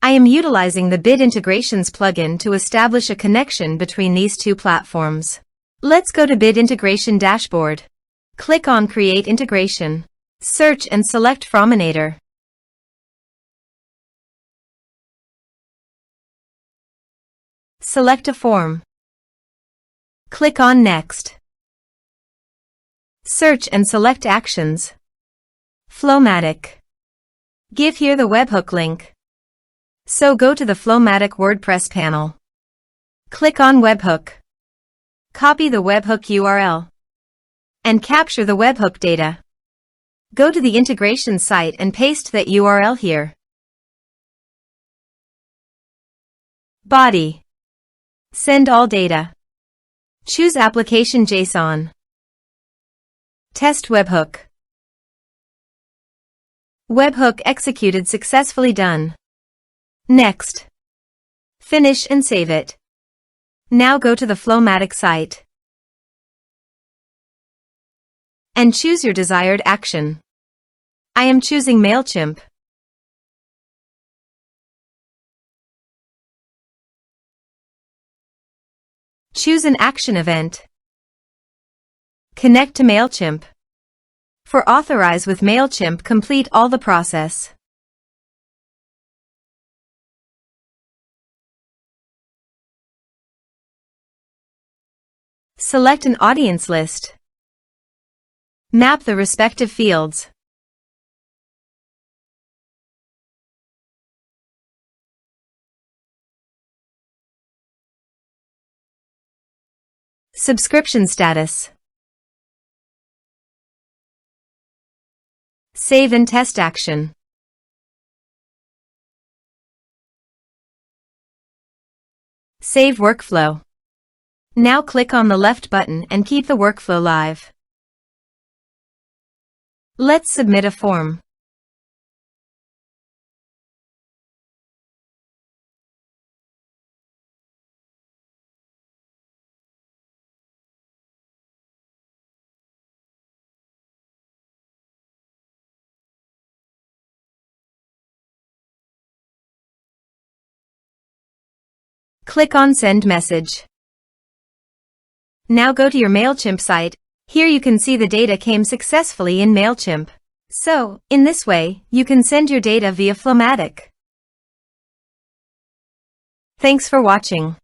I am utilizing the Bit Integrations plugin to establish a connection between these two platforms. Let's go to Bit Integration Dashboard. Click on Create Integration. Search and select Forminator. Select a form. Click on Next. Search and select Actions. FlowMattic. Give here the webhook link. So go to the FlowMattic WordPress panel. Click on Webhook. Copy the webhook URL. And capture the webhook data. Go to the integration site and paste that URL here. Body. Send all data. Choose Application JSON. Test webhook. Webhook executed successfully done. Next. Finish and save it. Now go to the FlowMattic site and choose your desired action. I am choosing MailChimp. Choose an action event. Connect to MailChimp. For Authorize with MailChimp, complete all the process. Select an audience list. Map the respective fields. Subscription status. Save and test action. Save workflow. Now click on the left button and keep the workflow live. Let's submit a form. Click on Send Message. Now go to your MailChimp site. Here you can see the data came successfully in MailChimp. So, in this way, you can send your data via FlowMattic. Thanks for watching.